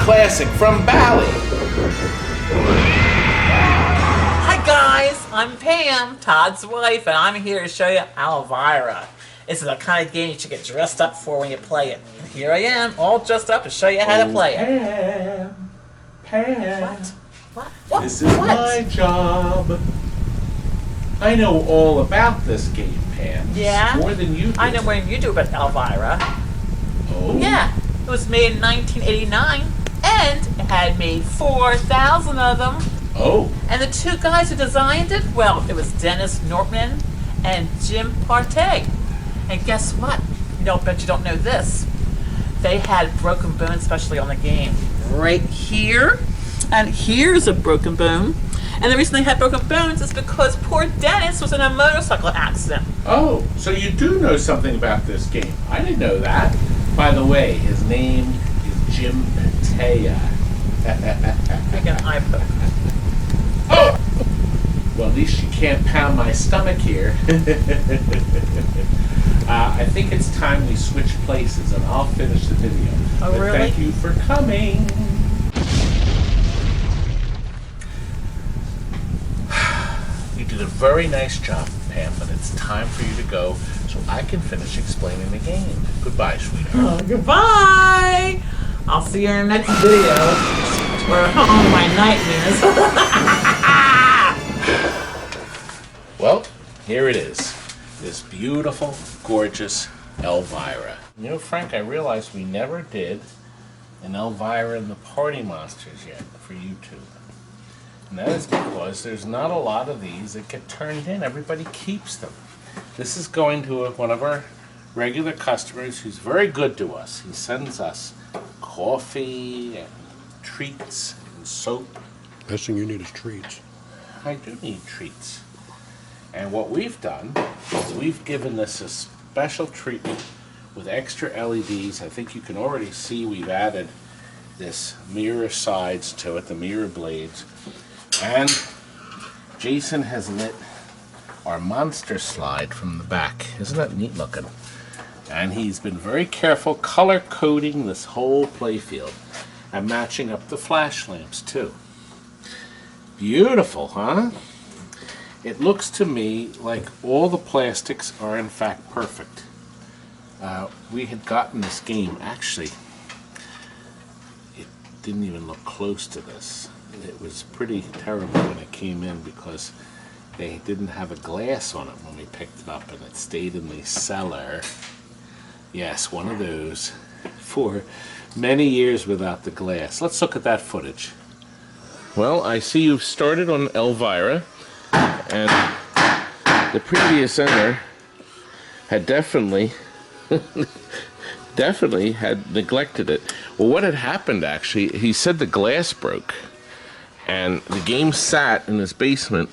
classic from Bally. Hi guys, I'm Pam, Todd's wife, and I'm here to show you Elvira. This is the kind of game you should get dressed up for when you play it. And here I am, all dressed up to show you how to play it. Pam. What? This is my job. I know all about this game, Pam. Yeah? More than you do. I know more than you do about Elvira. Oh? Yeah, it was made in 1989, and it had made 4,000 of them. Oh. And the two guys who designed it, well, it was Dennis Nortman and Jim Partey. And guess what? Bet you don't know this. They had broken bones, especially on the game. Right here, and here's a broken bone. And the reason they had broken bones is because poor Dennis was in a motorcycle accident. Oh, so you do know something about this game. I didn't know that. By the way, his name is Jim Partey. Make an eye poke. Oh! Well, at least you can't pound my stomach here. I think it's time we switch places, and I'll finish the video. Oh, but really? Thank you for coming. You did a very nice job, Pam, but it's time for you to go so I can finish explaining the game. Goodbye, sweetheart. Oh, goodbye! I'll see you in the next video. Or my nightmares. Well, here it is. This beautiful, gorgeous Elvira. You know, Frank, I realized we never did an Elvira and the Party Monsters yet for YouTube. And that is because there's not a lot of these that get turned in. Everybody keeps them. This is going to one of our regular customers who's very good to us. He sends us coffee and treats and soap. Best thing you need is treats. I do need treats. And what we've done is we've given this a special treatment with extra LEDs. I think you can already see we've added this mirror sides to it, the mirror blades. And Jason has lit our monster slide from the back. Isn't that neat looking? And he's been very careful color coding this whole playfield and matching up the flash lamps too. Beautiful, huh? It looks to me like all the plastics are in fact perfect. We had gotten this game, actually, it didn't even look close to this. It was pretty terrible when it came in because they didn't have a glass on it when we picked it up, and it stayed in the cellar. Yes, one of those for many years without the glass. Let's look at that footage. Well, I see you've started on Elvira, and the previous owner had definitely had neglected it. Well, what had happened actually, he said the glass broke, and the game sat in his basement.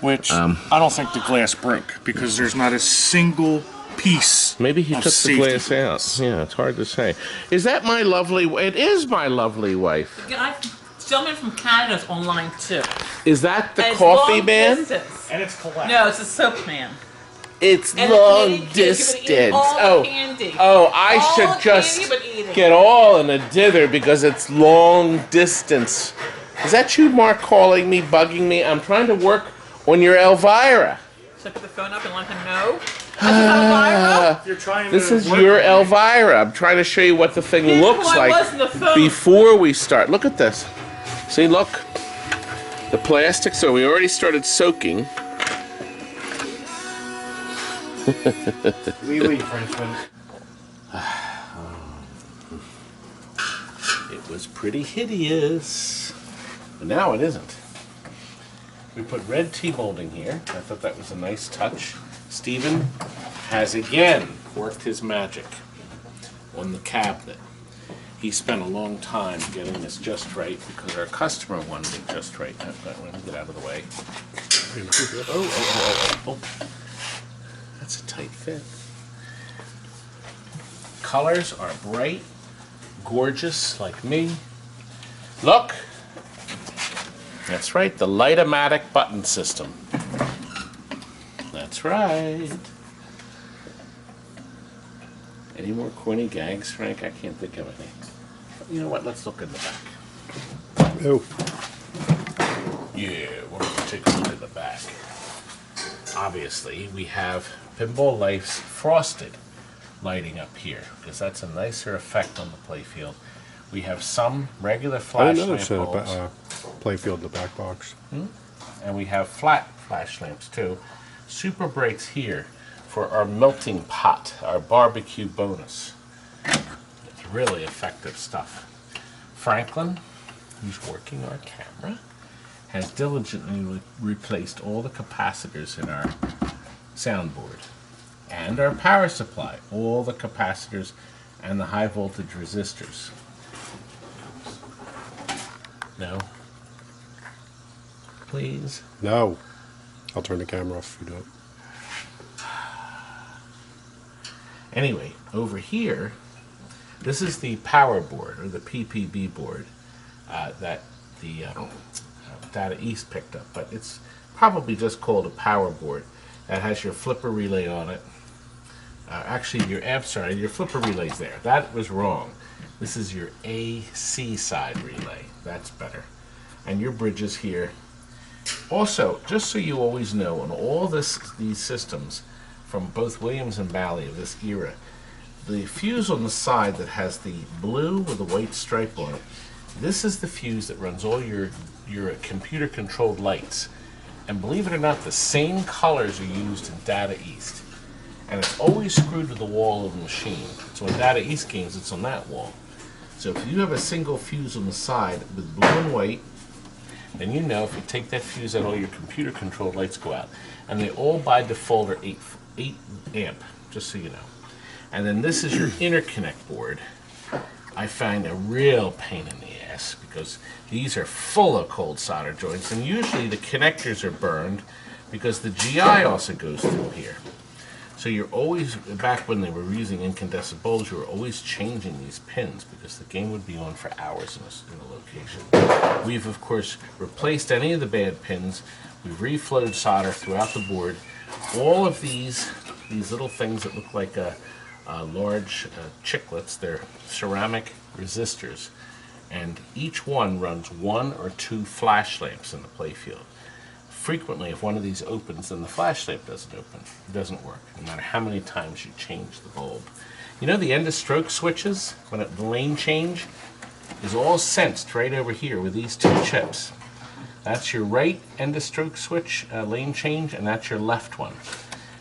Which, I don't think the glass broke, because there's not a single piece. Maybe he took the glass out. Yeah, it's hard to say. Is that my lovely, it is my lovely wife. Gentleman from Canada's online too. Is that the And coffee man? Distance. And it's collected. No, it's a soap man. It's And long distance. All candy. I All should just candy but eating. get all in a dither because it's long distance. Is that you, Mark, calling me, bugging me? I'm trying to work on your Elvira. Should I pick the phone up and let him know? Elvira? You're trying This to is work your with me. Elvira. I'm trying to show you what the thing Here's looks who I like was in the phone. before we start. Look at this. See, look. The plastic, so we already started soaking. Legally, Frenchman. It was pretty hideous. But now it isn't. We put red T-molding here. I thought that was a nice touch. Stephen has again worked his magic on the cabinet. He spent a long time getting this just right because our customer wanted it just right. Let me get out of the way. Oh. That's a tight fit. Colors are bright, gorgeous, like me. Look! That's right, the Light-O-Matic button system. That's right. Any more corny gags, Frank? I can't think of any. you know what? Let's look in the back. Oh, Yeah, we're going to take a look in the back. Obviously, we have Pinball Life's frosted lighting up here because that's a nicer effect on the playfield. We have some regular I flash didn't lamp notice bulbs, playfield in the back box. and we have flat flash lamps too. Super brights here for our melting pot, our barbecue bonus. It's really effective stuff. Franklin, who's working our camera, has diligently replaced all the capacitors in our soundboard and our power supply, all the capacitors and the high voltage resistors. No. Please. No. I'll turn the camera off if you do it. Anyway, over here, this is the power board, or the PPB board, that the Data East picked up, but it's probably just called a power board. That has your flipper relay on it. Actually, your flipper relay's there. That was wrong. This is your AC side relay. That's better. And your bridges here. Also, just so you always know, on all these systems, from both Williams and Bally of this era, the fuse on the side that has the blue with a white stripe on it, this is the fuse that runs all your computer-controlled lights. And believe it or not, the same colors are used in Data East. And it's always screwed to the wall of the machine. So in Data East games, it's on that wall. So if you have a single fuse on the side with blue and white, then you know if you take that fuse out, all your computer-controlled lights go out. And they all by default are 8 amp, just so you know. And then this is your interconnect board. I find a real pain in the ass because these are full of cold solder joints, and usually the connectors are burned because the GI also goes through here. So you're always, back when they were using incandescent bulbs, you were always changing these pins because the game would be on for hours in a location. We've, of course, replaced any of the bad pins. We've reflowed solder throughout the board. All of these little things that look like large chiclets, they're ceramic resistors. And each one runs 1 or 2 flash lamps in the playfield. Frequently, if one of these opens, then the flash lamp doesn't open. It doesn't work, no matter how many times you change the bulb. You know the end of stroke switches, when the lane change, is all sensed right over here with these 2 chips. That's your right end of stroke switch lane change, and that's your left one.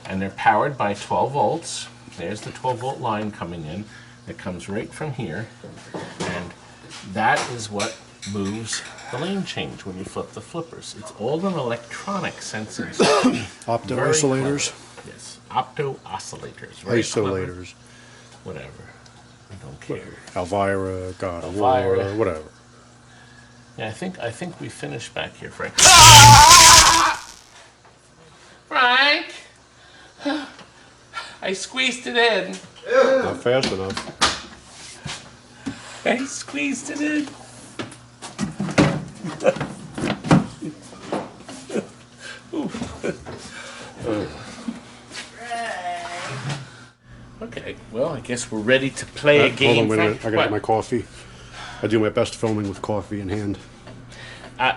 And they're powered by 12 volts. There's the 12 volt line coming in. It comes right from here. And that is what moves the lane change when you flip the flippers. It's all an electronic sensing system. Opto Very oscillators. clever. Yes, opto oscillators. Very Isolators. clever. Whatever. I don't care. Elvira, God of Elvira. War, whatever. Yeah, I think we finished back here, Frank. Frank! I squeezed it in. Not fast enough. I squeezed it in. Okay, well, I guess we're ready to play a game. Hold on, wait a minute. I Frank. gotta get my coffee. I do my best filming with coffee in hand.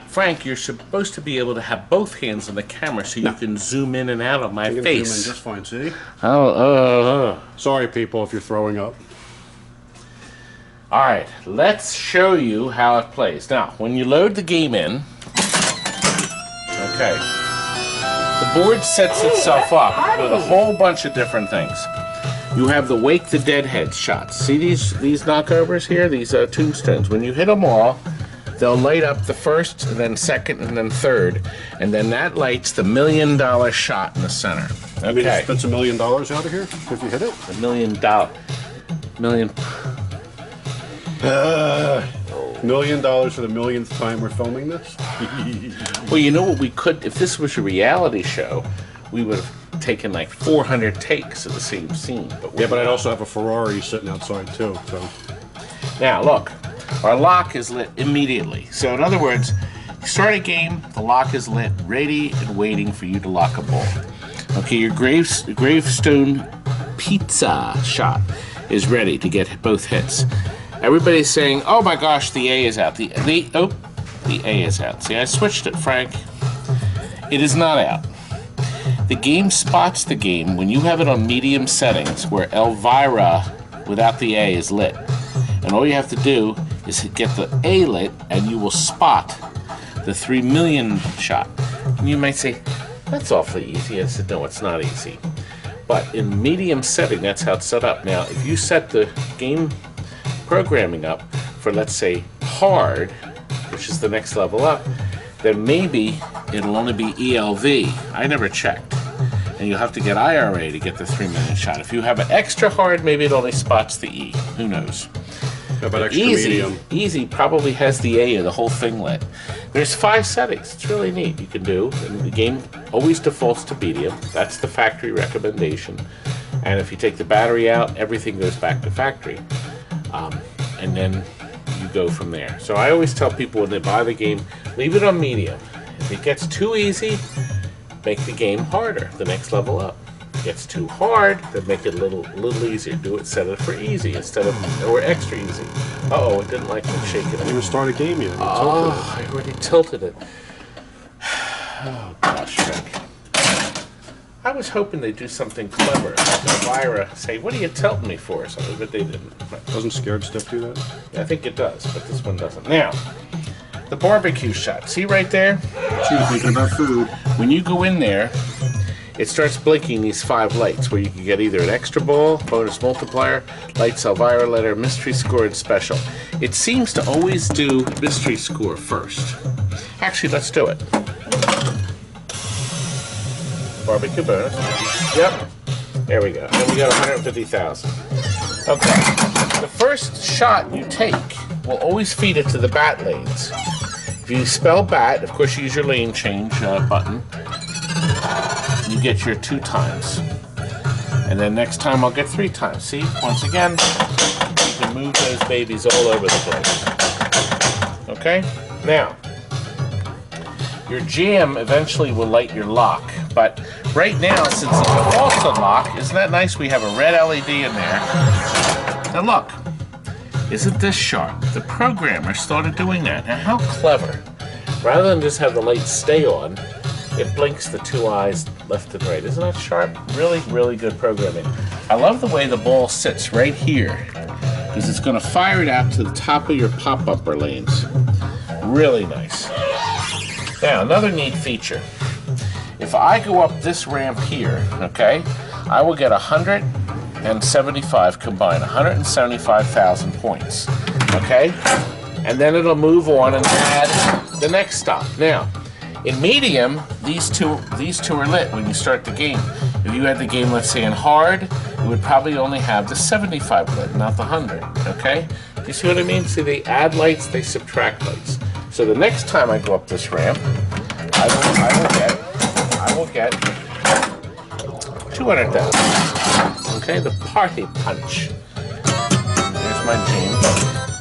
Frank, you're supposed to be able to have both hands on the camera so you can zoom in and out of my I can face. zoom in just fine, see? Oh. Sorry, people, if you're throwing up. All right, let's show you how it plays. Now, when you load the game in, okay, the board sets itself up with a whole bunch of different things. You have the Wake the Deadhead shots. See these knockovers here? These are tombstones. When you hit them all, they'll light up the first, and then second, and then third, and then that lights the $1 million shot in the center. I mean, Okay, it spits $1 million out of here if you hit it. $1 million. Million. $1 million for the millionth time we're filming this. Well, you know what we could, if this was a reality show, we would have taken like 400 takes of the same scene. Yeah, but I'd also have a Ferrari sitting outside too. So Now, look, our lock is lit immediately. So, in other words, you start a game, the lock is lit, ready and waiting for you to lock a ball. Okay, your gravestone pizza shot is ready to get both hits. Everybody's saying, "Oh my gosh, the A is out." The A is out. See, I switched it, Frank. It is not out. The game spots the game when you have it on medium settings, where Elvira without the A is lit, and all you have to do is get the A lit, and you will spot the 3 million shot. And you might say, "That's awfully easy." I said, "No, it's not easy." But in medium setting, that's how it's set up. Now, if you set the game programming up for, let's say, hard, which is the next level up, then maybe it'll only be ELV. I never checked. And you'll have to get IRA to get the 3 million shot. If you have an extra hard, maybe it only spots the E. Who knows? How about extra Easy, medium? Easy probably has the A of the whole thing lit. There's 5 settings. It's really neat. You can do, and the game always defaults to medium. That's the factory recommendation. And if you take the battery out, everything goes back to factory. And then you go from there. So I always tell people when they buy the game, leave it on medium. If it gets too easy, make the game harder, the next level up. If it gets too hard, then make it a little easier. Do it, set it for easy instead of, or extra easy. Uh-oh, it didn't like me shaking I didn't it. even start a game yet. Oh, I already tilted it. Oh, gosh, Frank. I was hoping they'd do something clever. Like Elvira say, "What are you tilting me for?" or something, but they didn't. Doesn't Scared Stiff do that? I think it does, but this one doesn't. Now, the barbecue shot. See right there? She's thinking about food. When you go in there, it starts blinking these 5 lights where you can get either an extra ball, bonus multiplier, lights, Elvira letter, mystery score, and special. It seems to always do mystery score first. Actually, let's do it. Barbecue bonus. Yep. There we go. And we got 150,000. Okay. The first shot you take will always feed it to the bat lanes. If you spell bat, of course you use your lane change button. You get your 2 times. And then next time I'll get 3 times. See, once again, you can move those babies all over the place. Okay? Now, your jam eventually will light your lock. But right now, since it defaults to lock, isn't that nice? We have a red LED in there. Now look, isn't this sharp? The programmer started doing that. Now how clever. Rather than just have the light stay on, it blinks the 2 eyes left and right. Isn't that sharp? Really, really good programming. I love the way the ball sits right here, because it's going to fire it out to the top of your pop-upper lanes. Really nice. Now, another neat feature. If I go up this ramp here, okay, I will get 175 combined, 175,000 points, okay? And then it'll move on and add the next stop. Now, in medium, these two are lit when you start the game. If you had the game, let's say in hard, it would probably only have the 75 lit, not the 100, okay? Do you see what I mean? See, they add lights, they subtract lights. So the next time I go up this ramp, I will get 200,000. Okay, the party punch. There's my team.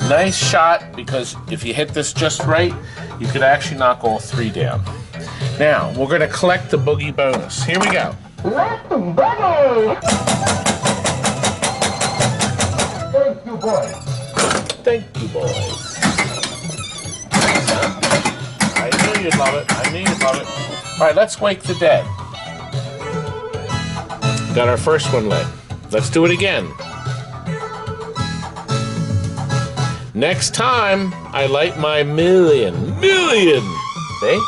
Nice shot, because if you hit this just right, you could actually knock all 3 down. Now, we're going to collect the boogie bonus. Here we go. Let the boogie! Thank you, boys. Thank you, boys. I knew you'd love it. I knew you'd love it. All right, let's wake the dead. Got our first one lit. Let's do it again. Next time, I light my million. See?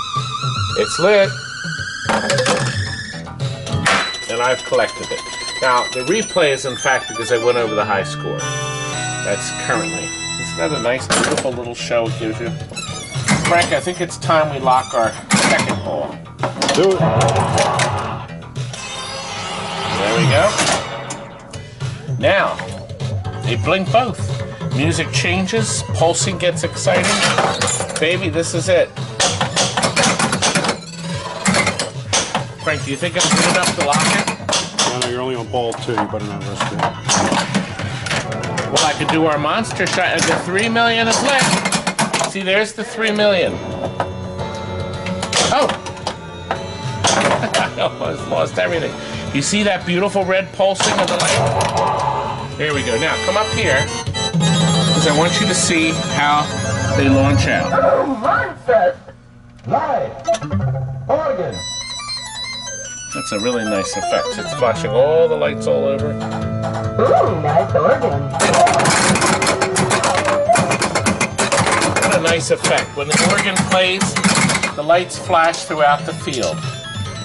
It's lit. And I've collected it. Now, the replay is in fact because I went over the high score. That's currently. Isn't that a nice, beautiful little show it gives you? Frank, I think it's time we lock our second ball. Do it. There we go. Now, they blink both. Music changes, pulsing gets exciting. Baby, this is it. Frank, do you think I'm good enough to lock it? No, you're only on ball 2. You better not risk it. Well, I could do our monster shot. The 3 million is lit. See, there's the 3 million. Oh! I almost lost everything. You see that beautiful red pulsing of the light? There we go. Now, come up here. because I want you to see how they launch out. Oh, Monsters! Live! Oregon! That's a really nice effect. It's flashing all the lights all over. Ooh, nice organ. What a nice effect. When the organ plays, the lights flash throughout the field.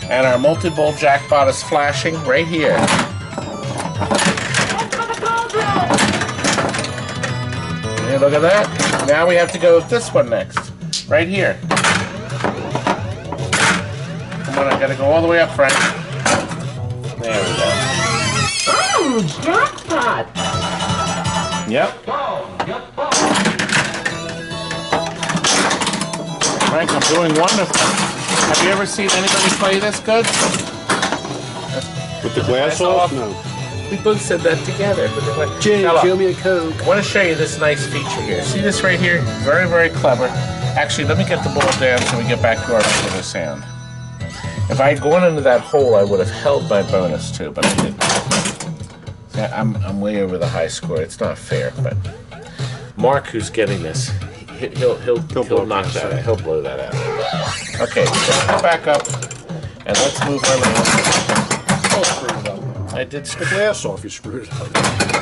And our multi-bowl jackpot is flashing right here. Hey, look at that. Now we have to go with this one next. Right here. Come on, I gotta go all the way up, Frank. There we go. Ooh, jackpot! Yep. Frank, I'm doing wonderful. Have you ever seen anybody play this good? With the glass off? No. We both said that together. Jay, Now look, show me a Coke. I want to show you this nice feature here. See this right here? Very, very clever. Actually, let me get the ball down so we get back to our regular sound. If I had gone into that hole, I would have held my bonus too, but I didn't. See, I'm way over the high score. It's not fair, but Mark, who's getting this, he'll knock that out. He'll blow that out. Okay, let's go back up and let's move our land. Oh, screwed it up. I did The glass off, you screwed it up.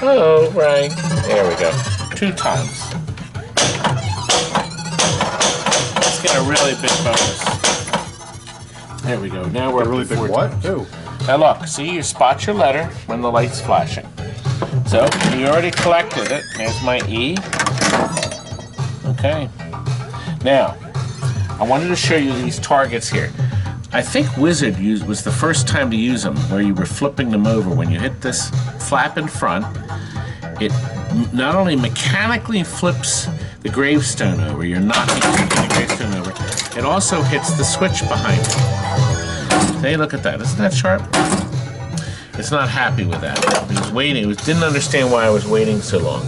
Oh, right. There we go. 2 times. Let's get a really big bonus. There we go. Now we're A really big 4 what? times. Ooh. Now look, see, you spot your letter when the light's flashing. So, you already collected it. There's my E. Okay. Now, I wanted to show you these targets here. I think Wizard was the first time to use them, where you were flipping them over. When you hit this flap in front, it not only mechanically flips the gravestone over, you're not flipping the gravestone over, it also hits the switch behind it. Hey, look at that. Isn't that sharp? It's not happy with that. It was waiting. It didn't understand why I was waiting so long.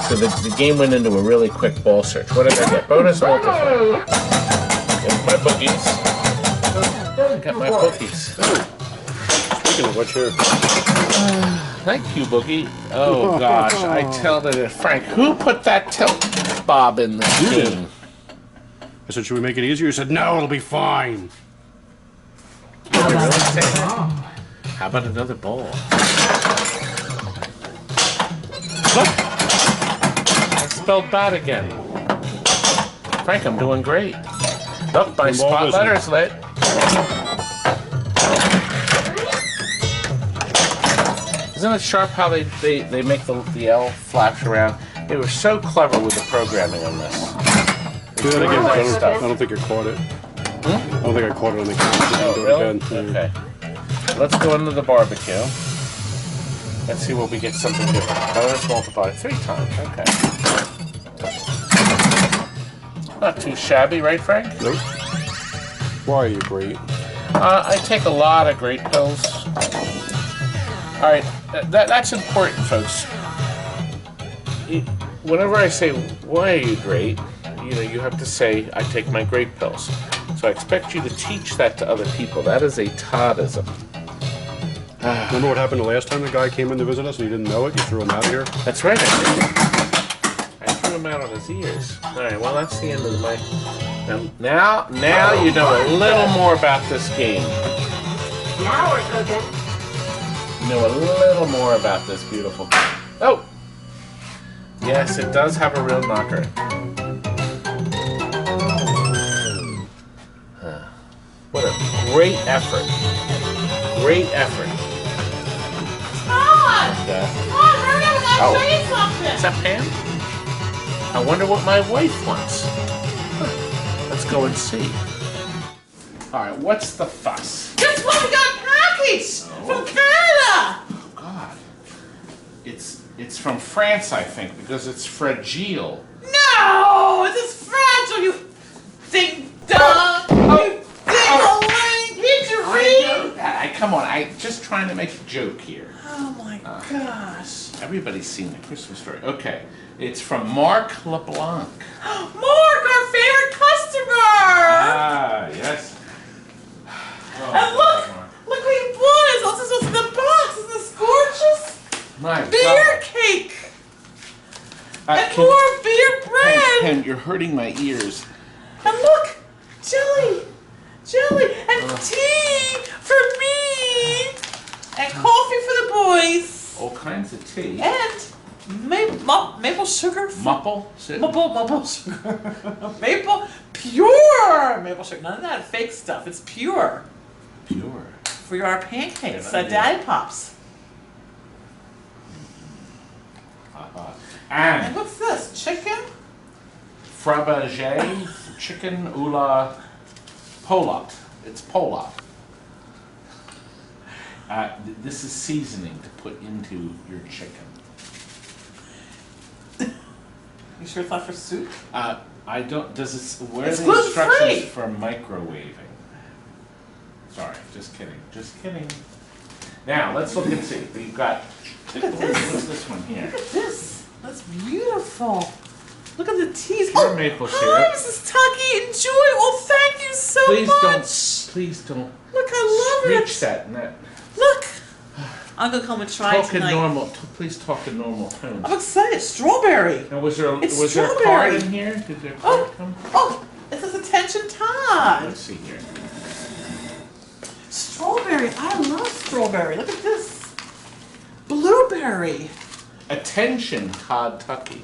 So the game went into a really quick ball search. What did I get? Bonus multiplier. Get my boogies. I got my boogies. Speaking of which, here. Thank you, Boogie. Oh, gosh. I tilted it. Frank, who put that tilt bob in the game? I said, should we make it easier? You said, no, it'll be fine. Did you really say that? How about another ball? Look! I spelled bad again. Frank, I'm doing great. Look, my spot letter's lit. Isn't it sharp how they make the L flash around? They were so clever with the programming on this. Do that again. Nice I stuff. don't think you caught it. Hmm? I don't think I caught it on the camera. Oh, Do it really? again. Okay. Let's go into the barbecue. Let's see what we get something different. Bonus multiplier 3 times. Okay. Not too shabby, right, Frank? Nope. Why are you great? I take a lot of great pills. All right, that's important, folks. Whenever I say, why are you great? You have to say, I take my great pills. So I expect you to teach that to other people. That is a Toddism. Remember what happened the last time the guy came in to visit us and you didn't know it? You threw him out here? That's right, I did. I threw him out on his ears. All right, well, that's the end of my... Now you know a little more about this game. Now we're cooking. You know a little more about this beautiful game. Oh! Yes, it does have a real knocker. What a great effort. Great effort. Todd! Yeah. Todd, hurry up, I gotta Oh. show you something! Is that Pam? I wonder what my wife wants. Let's go and see. Alright, what's the fuss? Guess what? We got a package from Canada! Oh God. It's from France, I think, because it's fragile. No! This is fragile, you ding dong! You ding-a-ling! Can't you read? Come on, I just trying to make a joke here. Oh my gosh. Everybody's seen the Christmas story. Okay, it's from Mark LeBlanc. Mark, our favorite customer! Ah, yes. Oh, And look what he bought us. This is what's in the box. Isn't this gorgeous? My Beer God. cake. And Can- more beer bread. Pam, you're hurting my ears. And look, jelly, and tea for me, and coffee for the boys, All kinds of tea. and maple sugar. Mupple? Maple sugar. Pure maple sugar. None of that fake stuff. It's pure Pure. for our pancakes. Good idea. Daddy Pops. And And what's this? Chicken? fromage, chicken oula polot. It's polot. This is seasoning to put into your chicken. You sure it's not for soup? I don't. Does it? Where are It's the gluten-free. instructions for microwaving? Sorry, just kidding. Just kidding. Now let's look and see. We've got. Look at this. What's this one here? Look at this. That's beautiful. Look at the teas. Pure maple Hi, syrup. Mrs. Tuckey. Enjoy. Oh, thank you so Please much. don't. Please don't. Look, I love Reach it. that. And that. Look. I'm gonna come and try Talk in tonight. normal. Please talk in normal tones. I'm excited. Strawberry. Now, was there It's a card strawberry. in here? Did there a card Oh, come? oh, it says attention, Todd. Let's see here. Strawberry. I love strawberry. Look at this. Blueberry. Attention, Todd Tuckey.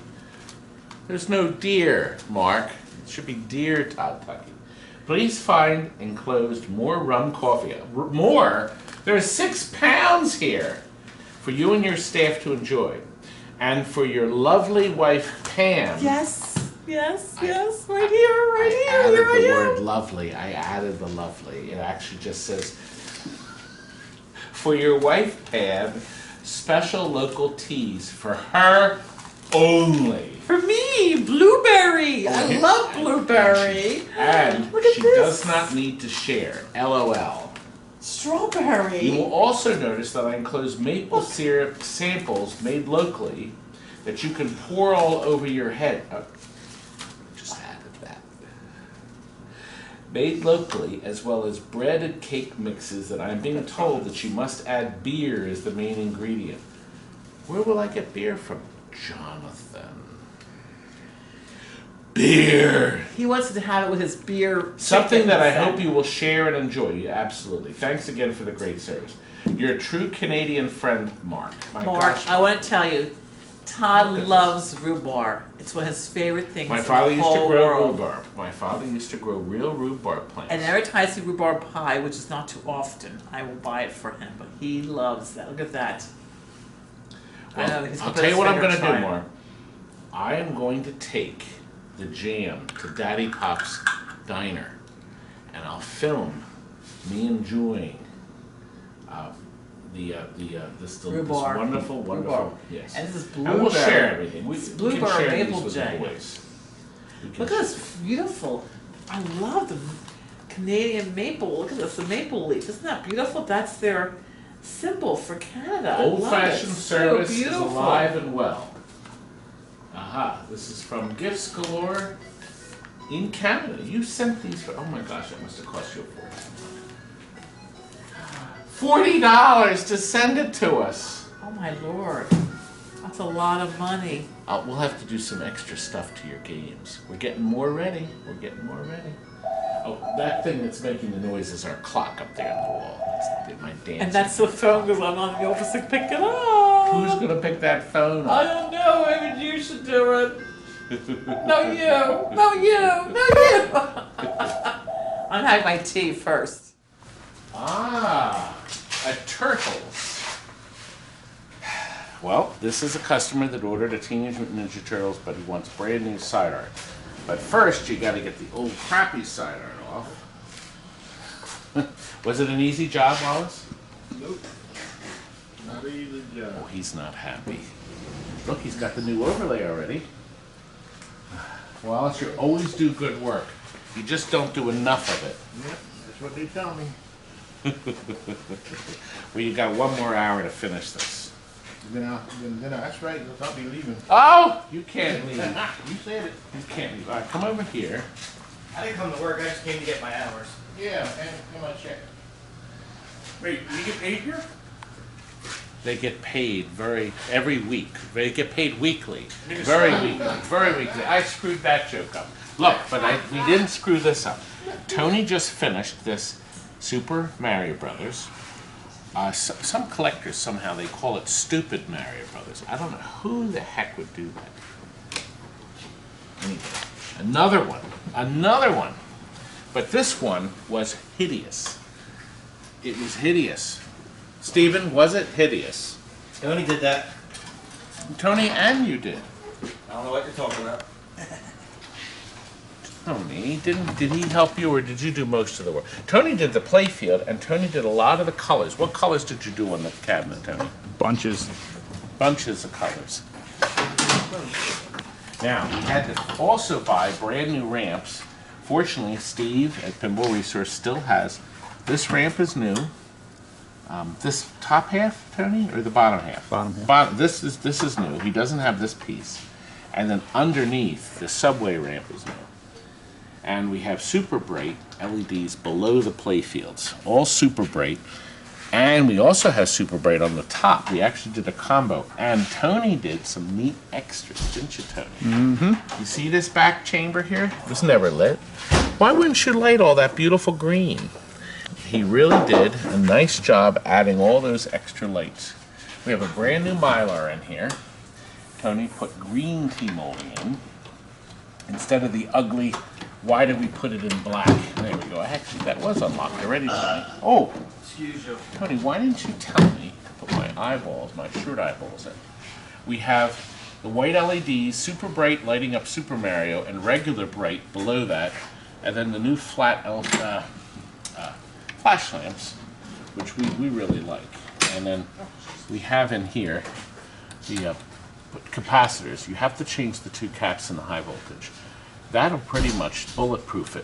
There's no dear, Mark. It should be dear Todd Tuckey. Please find enclosed more rum coffee. More? There's 6 pounds here for you and your staff to enjoy. And for your lovely wife, Pam. Yes, yes, I- yes. Right here, right I here. added Here I the am. word lovely. I added the lovely. It actually just says, for your wife, Pam, special local teas for her only. For me, blueberry. I love blueberry. And Look at she this. does not need to share. LOL. Strawberry. You will also notice that I enclose maple syrup samples made locally that you can pour all over your head. Oh, just added that. Made locally, as well as bread and cake mixes that I'm being told that you must add beer as the main ingredient. Where will I get beer from? Jonathan. Beer! He wants to have it with his beer. Something chicken that I instead. hope you will share and enjoy. Absolutely. Thanks again for the great service. You're a true Canadian friend, Mark. My Mark, gosh. I want to tell you, Todd loves rhubarb. It's one of his favorite things. My in father the used to whole grow world. rhubarb. My father used to grow real rhubarb plants. And every time I see rhubarb pie, which is not too often, I will buy it for him. But he loves that. Look at that. I know, he's I'll gonna tell put you what I'm his going to finger do, try it. Mark. I am going to take the jam to Daddy Pop's diner, and I'll film me enjoying this Rhubarb. wonderful, Rhubarb. yes. And this is And we'll blueberry. share everything. We It's can blueberry share these maple with the jam. boys. We can Look at this beautiful. I love the Canadian maple. Look at this, the maple leaf. Isn't that beautiful? That's their symbol for Canada. I love it. Old-fashioned So service is beautiful. alive and well. Aha, this is from Gifts Galore in Canada. You sent these for, oh my gosh, that must have cost you a fortune. $40 to send it to us. Oh my lord. That's a lot of money. We'll have to do some extra stuff to your games. We're getting more ready. We're getting more ready. Oh, that thing that's making the noise is our clock up there on the wall. It's my dancing. And that's the phone because I'm on the office to pick it up. Who's gonna pick that phone I up? don't know. Maybe you should do it. No, you. No, you. No, you. I'm having my tea first. Ah, a Turtles. Well, this is a customer that ordered a Teenage Mutant Ninja Turtles, but he wants brand new side art. But first, you got to get the old crappy side art off. Was it an easy job, Wallace? Nope. Not easy job. Oh, he's not happy. Look, he's got the new overlay already. Wallace, you always do good work. You just don't do enough of it. Yep, that's what they tell me. Well, you got one more hour to finish this. Then that's right, because I'll be leaving. Oh, you can't leave. You said it. You can't leave. All right, come over here. I didn't come to work, I just came to get my hours. Yeah, and my check. Wait, you get paid here? They get paid every week. They get paid weekly. Very weekly. I screwed that joke up. Look, but we didn't screw this up. Tony just finished this Super Mario Brothers. Some collectors, somehow, they call it Stupid Mario Brothers. I don't know who the heck would do that. Anyway, another one. But this one was hideous. It was hideous. Stephen, was it hideous? Tony did that. Tony, and you did. I don't know what you're talking about. Tony, did he help you, or did you do most of the work? Tony did the playfield, and Tony did a lot of the colors. What colors did you do on the cabinet, Tony? Bunches. Bunches of colors. Now, we had to also buy brand new ramps. Fortunately, Steve at Pinball Resource still has. This ramp is new. This top half, Tony, or the bottom half? Bottom half. This is new. He doesn't have this piece. And then underneath, the subway ramp is new. And we have super bright LEDs below the playfields, all super bright. And we also have super bright on the top. We actually did a combo. And Tony did some neat extras, didn't you, Tony? Mm-hmm. You see this back chamber here? It was never lit. Why wouldn't you light all that beautiful green? He really did a nice job adding all those extra lights. We have a brand new Mylar in here. Tony put green T-molding in instead of the ugly, why did we put it in black? There we go. Actually, that was unlocked already, Tony. Oh, Excuse you. Tony, why didn't you tell me to put my shirt eyeballs in? We have the white LEDs, super bright, lighting up Super Mario, and regular bright below that, and then the new flat flash lamps, which we really like. And then we have in here the capacitors. You have to change the two caps in the high voltage. That'll pretty much bulletproof it.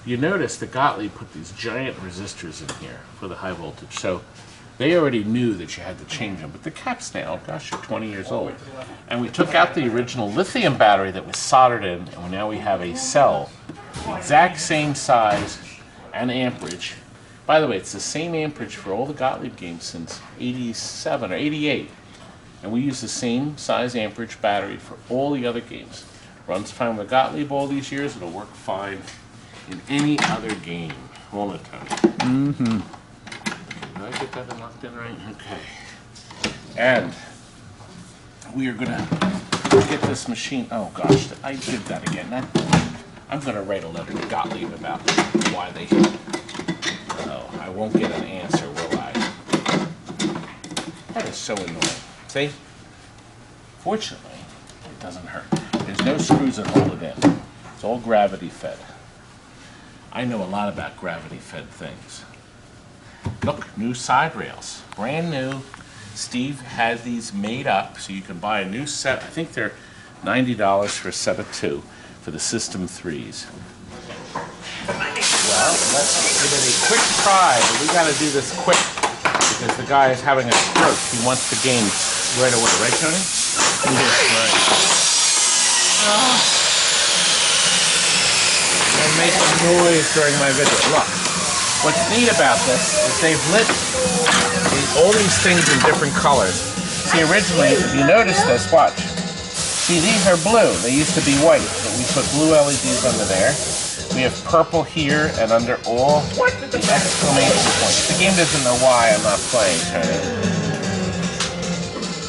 You notice that Gottlieb put these giant resistors in here for the high voltage, so they already knew that you had to change them. But the caps now, gosh, you're 20 years old. And we took out the original lithium battery that was soldered in, and now we have a cell, the exact same size and amperage. By the way, it's the same amperage for all the Gottlieb games since 87 or 88. And we use the same size amperage battery for all the other games. Runs fine with Gottlieb all these years, it'll work fine in any other game. Won't it, Tony? Mm-hmm. Did I get that locked in right? Okay. And we are gonna get this machine. Oh gosh, I did that again. I'm gonna write a letter to Gottlieb about why they. Oh, I won't get an answer, will I? That is so annoying. See? Fortunately, it doesn't hurt. There's no screws that hold it in. It's all gravity fed. I know a lot about gravity fed things. Look, new side rails. Brand new. Steve has these made up so you can buy a new set. I think they're $90 for a set of two for the System 3s. Well, let's give it a quick try, but we got to do this quick because the guy is having a stroke. He wants the game right away, right, Tony? Yeah, right. And make a noise during my video. Look, what's neat about this is they've lit all these things in different colors. See, originally, if you notice this, watch. See, these are blue. They used to be white, but we put blue LEDs under there. We have purple here and under all the exclamation points. The game doesn't know why I'm not playing, Tony.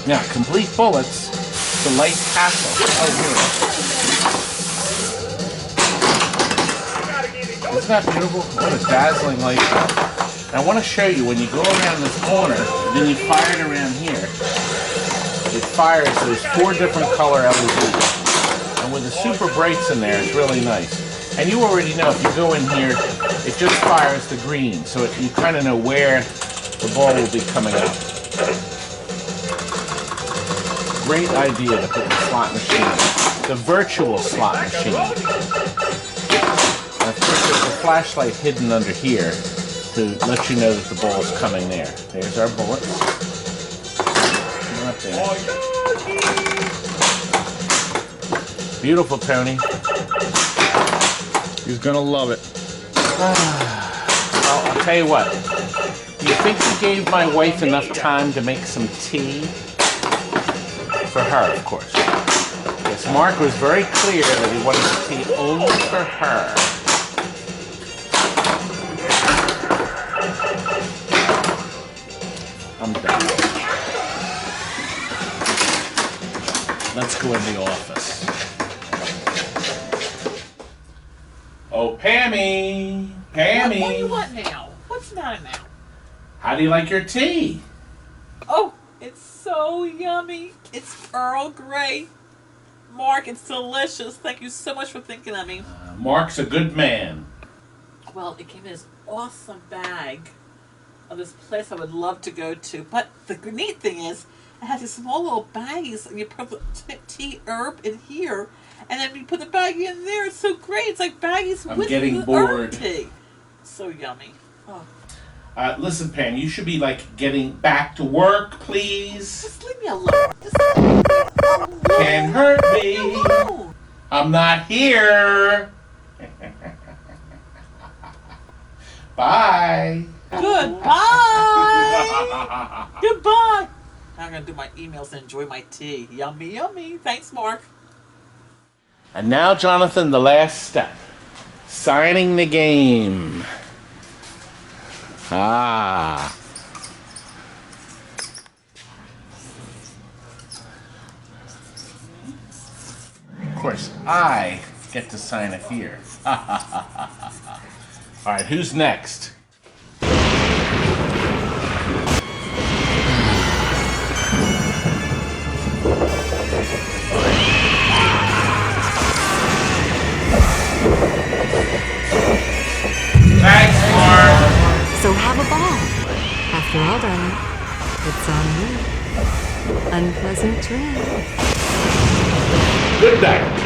Now, complete bullets, the light castle. Oh, here. Isn't that beautiful? What a dazzling light show. I want to show you when you go around this corner, then you fire it around here. It fires those 4 different color LEDs. And with the super brights in there, it's really nice. And you already know if you go in here, it just fires the green, so you kind of know where the ball will be coming out. Great idea to put the slot machine, the virtual slot machine. And of course, there's a flashlight hidden under here to let you know that the ball is coming there. There's our bullets. Not there. Beautiful, Tony. He's gonna love it. Well, I'll tell you what. Do you think you gave my wife enough time to make some tea? For her, of course. Yes, Mark was very clear that he wanted the tea only for her. I'm done. Let's go in the office. Oh, Pammy! Pammy! What do you want now? What's the matter now? How do you like your tea? Oh, it's so yummy. It's Earl Grey. Mark, it's delicious. Thank you so much for thinking of me. Mark's a good man. Well, it came in this awesome bag of this place I would love to go to. But the neat thing is, it has these small little baggies, and you put the tea herb in here, and then you put the baggie in there. It's so great. It's like baggies I'm with getting the bored. herb tea. So yummy. Oh, Listen, Pam, you should be like getting back to work, please. just leave me alone. Just leave me alone. Can't hurt me. Leave me alone. I'm not here. Bye. Goodbye. Goodbye. Now I'm going to do my emails and enjoy my tea. Yummy, yummy. Thanks, Mark. And now, Jonathan, the last step. Signing the game. Ah. Of course, I get to sign it here. All right, who's next? Thanks, Mark. So have a ball. After all, darling, it's on you. Unpleasant dreams. Good night.